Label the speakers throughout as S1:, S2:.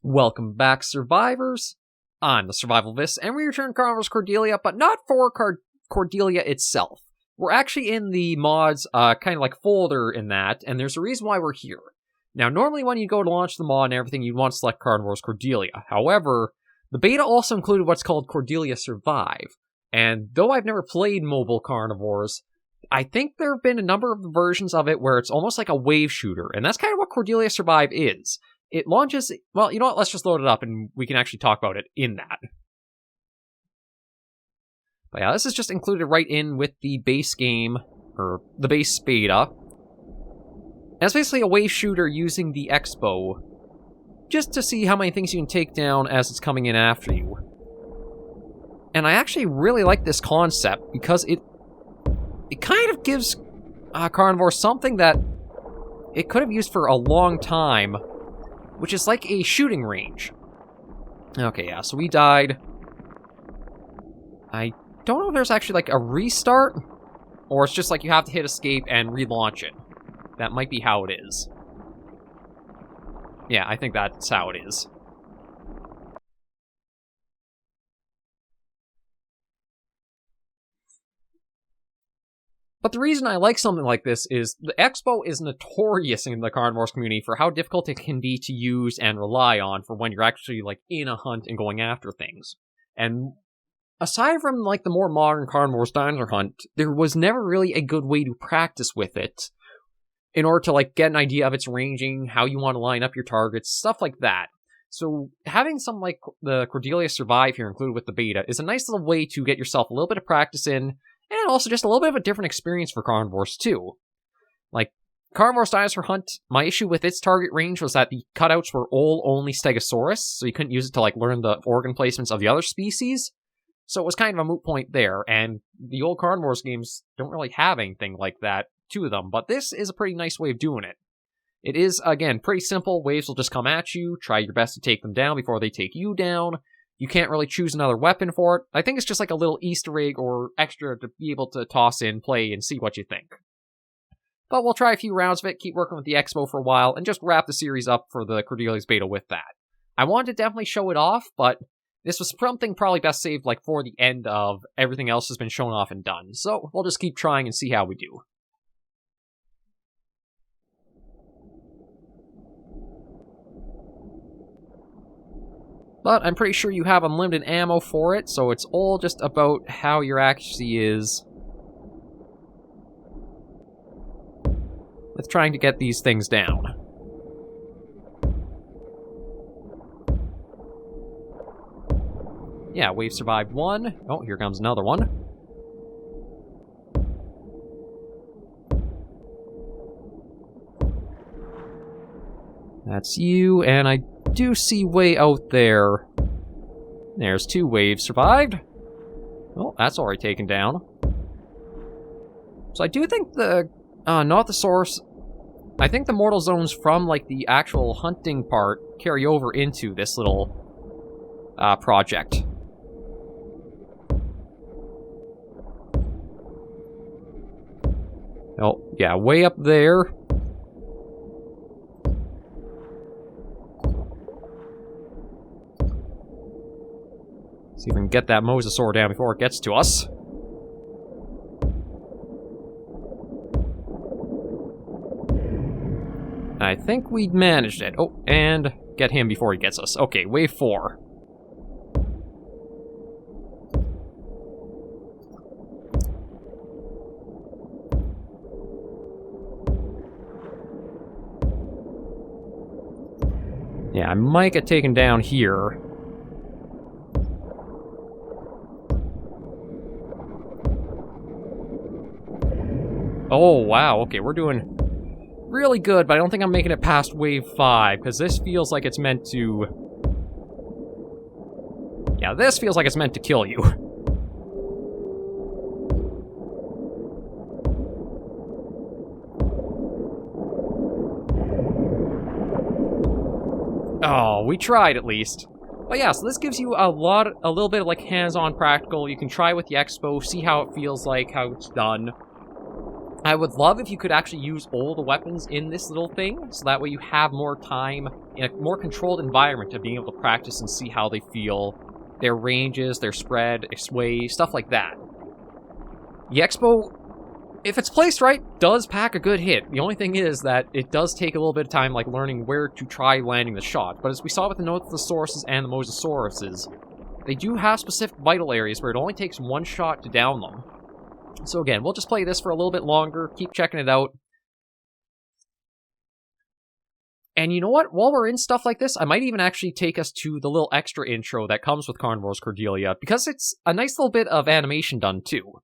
S1: Welcome back, survivors. I'm the Survivalist, and we return Carnivores Cordelia, but not for Cordelia itself. We're actually in the mods, kind of like folder in that, and there's a reason why we're here. Now, normally when you go to launch the mod and everything, you'd want to select Carnivores Cordelia. However, the beta also included what's called Cordelia Survive, and though I've never played mobile carnivores, I think there have been a number of versions of it where it's almost like a wave shooter, and that's kind of what Cordelia Survive is. It launches... Well, you know what? Let's just load it up and we can actually talk about it in that. But yeah, this is just included right in with the base game, or the base beta. And it's basically a wave shooter using the Expo, just to see how many things you can take down as it's coming in after you. And I actually really like this concept, because it kind of gives Carnivore something that it could have used for a long time, which is like a shooting range. Okay, yeah, so we died. I don't know if there's actually like a restart, or it's just like you have to hit escape and relaunch it. That might be how it is. Yeah, I think that's how it is. But the reason I like something like this is the Expo is notorious in the Carnivores community for how difficult it can be to use and rely on for when you're actually like in a hunt and going after things. And aside from like the more modern Carnivores Dinosaur Hunt, there was never really a good way to practice with it in order to like get an idea of its ranging, how you want to line up your targets, stuff like that. So having something like the Cordelia Survive here included with the beta is a nice little way to get yourself a little bit of practice in, and also just a little bit of a different experience for carnivores, too. Like, Carnivores Dinosaur Hunt, my issue with its target range was that the cutouts were all only Stegosaurus, so you couldn't use it to, like, learn the organ placements of the other species. So it was kind of a moot point there, and the old Carnivores games don't really have anything like that to them, but this is a pretty nice way of doing it. It is, again, pretty simple. Waves will just come at you, try your best to take them down before they take you down. You can't really choose another weapon for it. I think it's just like a little Easter egg or extra to be able to toss in, play, and see what you think. But we'll try a few rounds of it, keep working with the Expo for a while, and just wrap the series up for the Cordelia's beta with that. I wanted to definitely show it off, but this was something probably best saved like for the end of everything else has been shown off and done. So we'll just keep trying and see how we do. But I'm pretty sure you have unlimited ammo for it, so it's all just about how your accuracy is with trying to get these things down. Yeah, wave survived one. Oh, here comes another one. That's you, and I do see way out there. There's two waves survived. Oh, that's already taken down. So I do think the Nothosaurus, I think the mortal zones from like the actual hunting part carry over into this little project. Oh, yeah, way up there. See if we can get that mosasaur down before it gets to us. I think we managed it. Oh, and get him before he gets us. Okay, wave 4. Yeah, I might get taken down here. Oh, wow, okay, we're doing really good, but I don't think I'm making it past wave 5, because this feels like it's meant to... Yeah, this feels like it's meant to kill you. Oh, we tried at least. But yeah, so this gives you a little bit of like hands-on practical. You can try with the Expo, see how it feels like, how it's done. I would love if you could actually use all the weapons in this little thing, so that way you have more time in a more controlled environment of being able to practice and see how they feel, their ranges, their spread, their sway, stuff like that. The Expo, if it's placed right, does pack a good hit. The only thing is that it does take a little bit of time, like learning where to try landing the shot. But as we saw with the Nothosauruses and the Mosasauruses, they do have specific vital areas where it only takes one shot to down them. So again, we'll just play this for a little bit longer, keep checking it out. And you know what? While we're in stuff like this, I might even actually take us to the little extra intro that comes with Carnivores Cordelia, because it's a nice little bit of animation done too.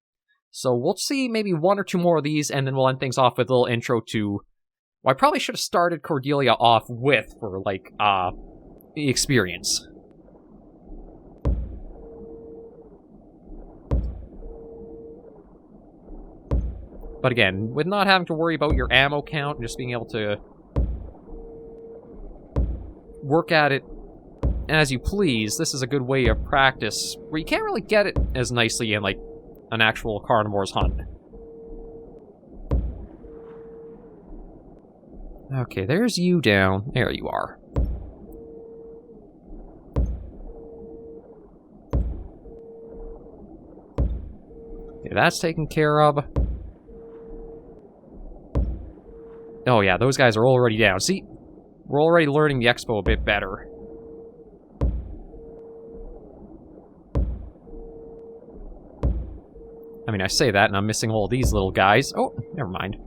S1: So we'll see maybe one or two more of these, and then we'll end things off with a little intro to what I probably should have started Cordelia off with for, like, the experience. But again, with not having to worry about your ammo count and just being able to work at it as you please, this is a good way of practice where you can't really get it as nicely in, like, an actual carnivore's hunt. Okay, there's you down. There you are. Okay, that's taken care of. Oh yeah, those guys are already down. See, we're already learning the Expo a bit better. I mean, I say that, and I'm missing all these little guys. Oh, never mind.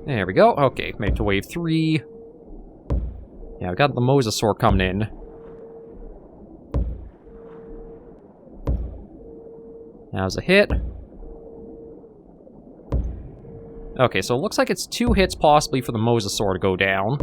S1: There we go. Okay, made it to wave 3. Yeah, we got the Mosasaur coming in. That was a hit. Okay, so it looks like it's 2 hits possibly for the Mosasaur to go down.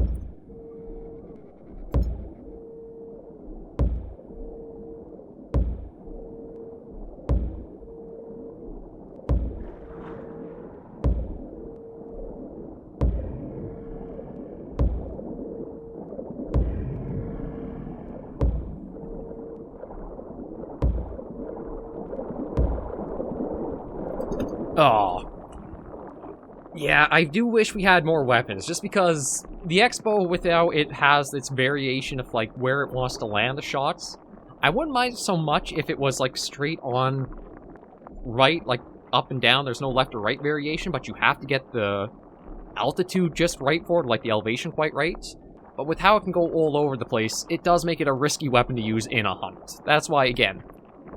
S1: Oh. Yeah, I do wish we had more weapons, just because the Expo, without it has its variation of, like, where it wants to land the shots. I wouldn't mind so much if it was, like, straight on right, like, up and down. There's no left or right variation, but you have to get the altitude just right for it, like the elevation quite right. But with how it can go all over the place, it does make it a risky weapon to use in a hunt. That's why, again,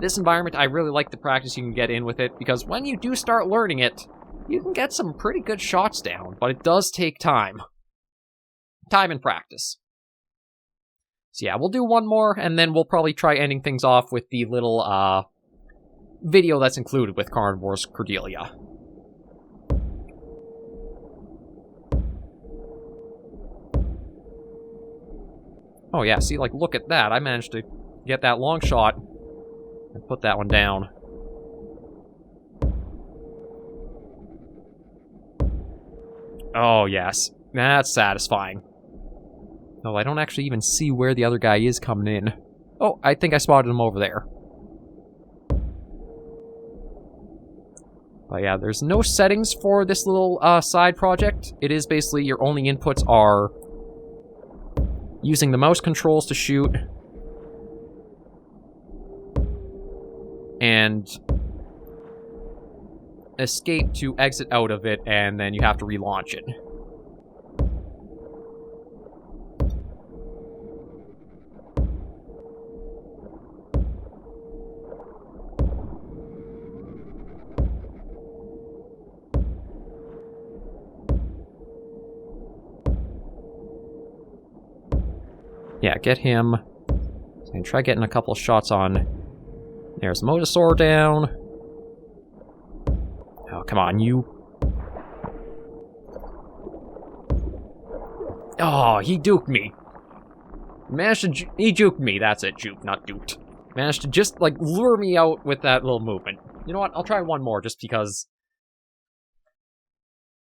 S1: this environment, I really like the practice you can get in with it, because when you do start learning it, you can get some pretty good shots down, but it does take time. Time and practice. So yeah, we'll do one more, and then we'll probably try ending things off with the little, video that's included with Carnivores Cordelia. Oh yeah, see, like, look at that. I managed to get that long shot and put that one down. Oh, yes. That's satisfying. No, I don't actually even see where the other guy is coming in. Oh, I think I spotted him over there. But yeah, there's no settings for this little side project. It is basically your only inputs are using the mouse controls to shoot and escape to exit out of it, and then you have to relaunch it. Yeah, get him. And try getting a couple shots on. There's Mosasaur down. Oh, come on, you. Oh, he duked me. Managed to he juked me. That's it, juke, not duped. Managed to just, like, lure me out with that little movement. You know what? I'll try one more just because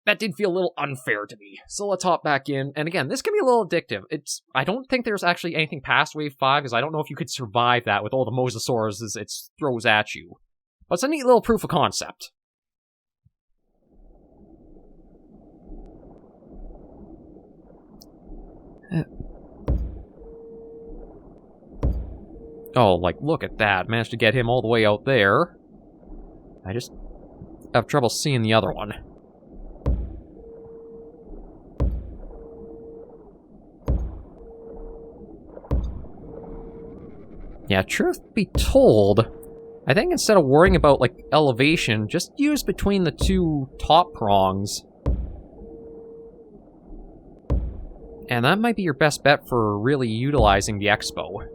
S1: That did feel a little unfair to me. So let's hop back in. And again, this can be a little addictive. I don't think there's actually anything past Wave 5, because I don't know if you could survive that with all the Mosasaurs it throws at you. But it's a neat little proof of concept. Oh, like, look at that. Managed to get him all the way out there. I just have trouble seeing the other one. Yeah, truth be told, I think instead of worrying about, like, elevation, just use between the two top prongs. And that might be your best bet for really utilizing the Expo.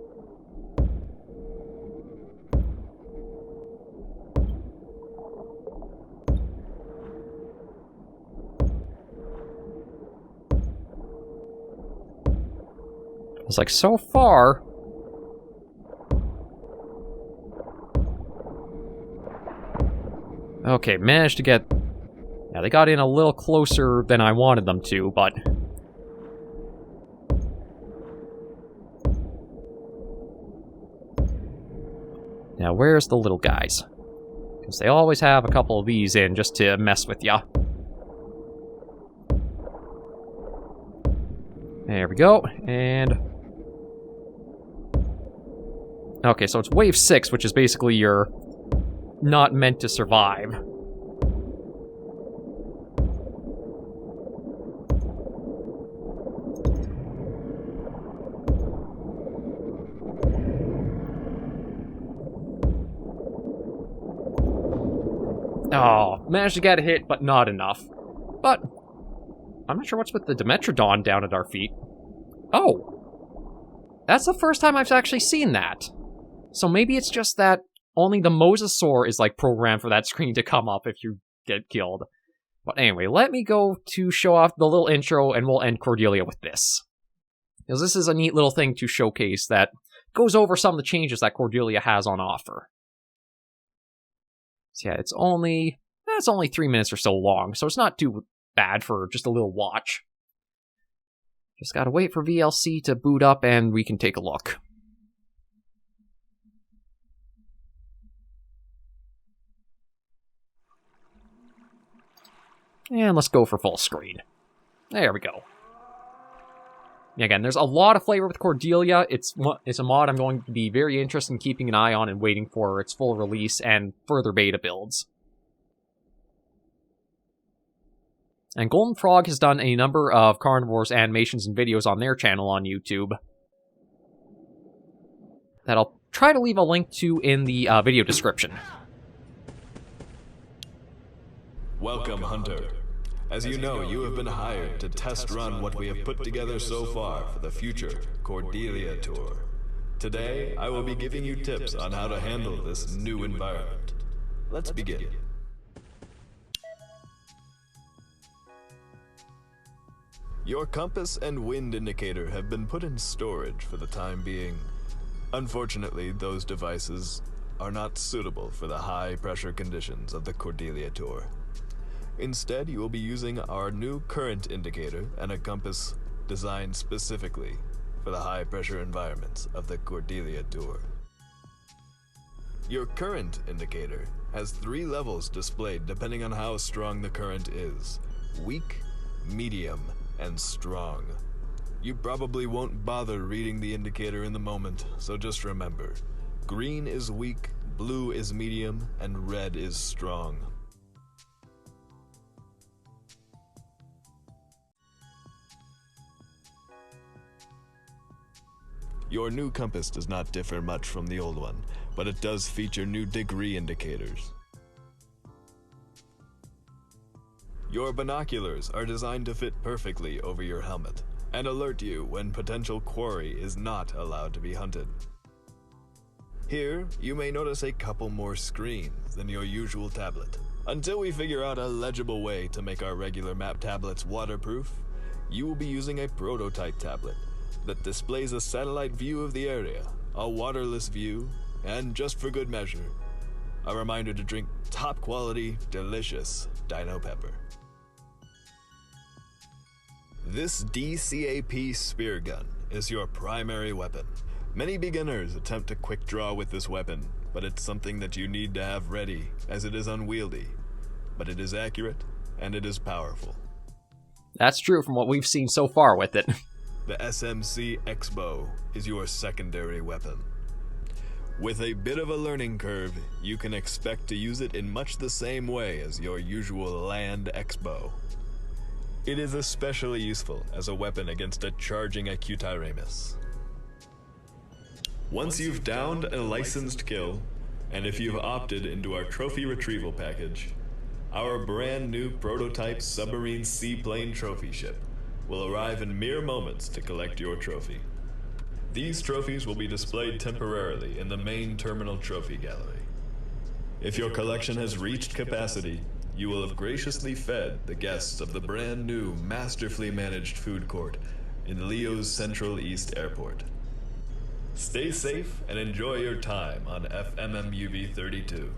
S1: It's like, so far... Okay, managed to get... Yeah, they got in a little closer than I wanted them to, but... Now, where's the little guys? Because they always have a couple of these in just to mess with ya. There we go, and... Okay, so it's Wave 6, which is basically your... not meant to survive. Oh, managed to get a hit, but not enough. But, I'm not sure what's with the Dimetrodon down at our feet. Oh! That's the first time I've actually seen that. So maybe it's just that only the Mosasaur is, like, programmed for that screen to come up if you get killed. But anyway, let me go to show off the little intro, and we'll end Cordelia with this. Because this is a neat little thing to showcase that goes over some of the changes that Cordelia has on offer. So yeah, it's only 3 minutes or so long, so it's not too bad for just a little watch. Just gotta wait for VLC to boot up, and we can take a look. And let's go for full screen. There we go. Again, there's a lot of flavor with Cordelia. It's a mod I'm going to be very interested in keeping an eye on and waiting for its full release and further beta builds. And Golden Frog has done a number of Carnivores animations and videos on their channel on YouTube that I'll try to leave a link to in the video description.
S2: Welcome, Hunter. As you know, you have been hired to test run what we have put together so far for the future Cordelia tour. Today, I will be giving you tips on how to handle this new environment. Let's begin. Your compass and wind indicator have been put in storage for the time being. Unfortunately, those devices are not suitable for the high-pressure conditions of the Cordelia tour. Instead, you will be using our new current indicator and a compass designed specifically for the high-pressure environments of the Cordelia tour. Your current indicator has 3 levels displayed depending on how strong the current is: weak, medium, and strong. You probably won't bother reading the indicator in the moment, so just remember, green is weak, blue is medium, and red is strong. Your new compass does not differ much from the old one, but it does feature new degree indicators. Your binoculars are designed to fit perfectly over your helmet and alert you when potential quarry is not allowed to be hunted. Here, you may notice a couple more screens than your usual tablet. Until we figure out a legible way to make our regular map tablets waterproof, you will be using a prototype tablet that displays a satellite view of the area, a waterless view, and just for good measure, a reminder to drink top quality, delicious Dino Pepper. This DCAP spear gun is your primary weapon. Many beginners attempt to quick draw with this weapon, but it's something that you need to have ready, as it is unwieldy. But it is accurate, and it is powerful.
S1: That's true from what we've seen so far with it.
S2: The SMC X-Bow is your secondary weapon. With a bit of a learning curve, you can expect to use it in much the same way as your usual land X-Bow. It is especially useful as a weapon against a charging Acutiramus. Once you've downed a licensed kill, and if you've opted into our trophy retrieval package, our brand new prototype submarine seaplane trophy ship will arrive in mere moments to collect your trophy. These trophies will be displayed temporarily in the main terminal trophy gallery. If your collection has reached capacity, you will have graciously fed the guests of the brand new masterfully managed food court in Leo's Central East Airport. Stay safe and enjoy your time on FMMUV 32.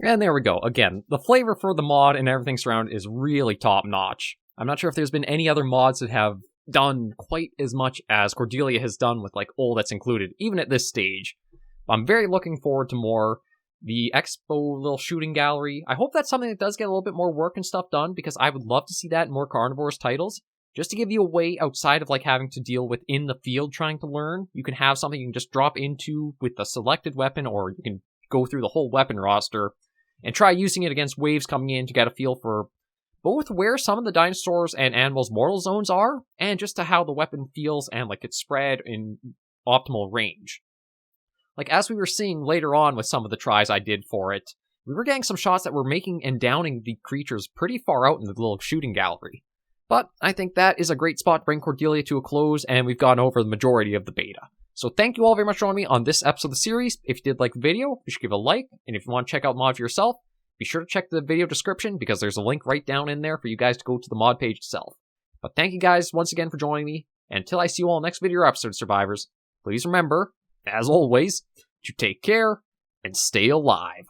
S1: And there we go. Again, the flavor for the mod and everything surrounding is really top-notch. I'm not sure if there's been any other mods that have done quite as much as Cordelia has done with, like, all that's included, even at this stage. I'm very looking forward to more. The Expo little shooting gallery, I hope that's something that does get a little bit more work and stuff done, because I would love to see that in more Carnivores titles. Just to give you a way outside of, like, having to deal with in the field trying to learn, you can have something you can just drop into with the selected weapon, or you can go through the whole weapon roster and try using it against waves coming in to get a feel for both where some of the dinosaurs and animals' mortal zones are, and just to how the weapon feels and, like, it's spread in optimal range. Like, as we were seeing later on with some of the tries I did for it, we were getting some shots that were making and downing the creatures pretty far out in the little shooting gallery. But I think that is a great spot to bring Cordelia to a close, and we've gone over the majority of the beta. So thank you all very much for joining me on this episode of the series. If you did like the video, you should give it a like, and if you want to check out the mod for yourself, be sure to check the video description, because there's a link right down in there for you guys to go to the mod page itself. But thank you guys once again for joining me, and until I see you all next video or episode, survivors, please remember, as always, to take care and stay alive.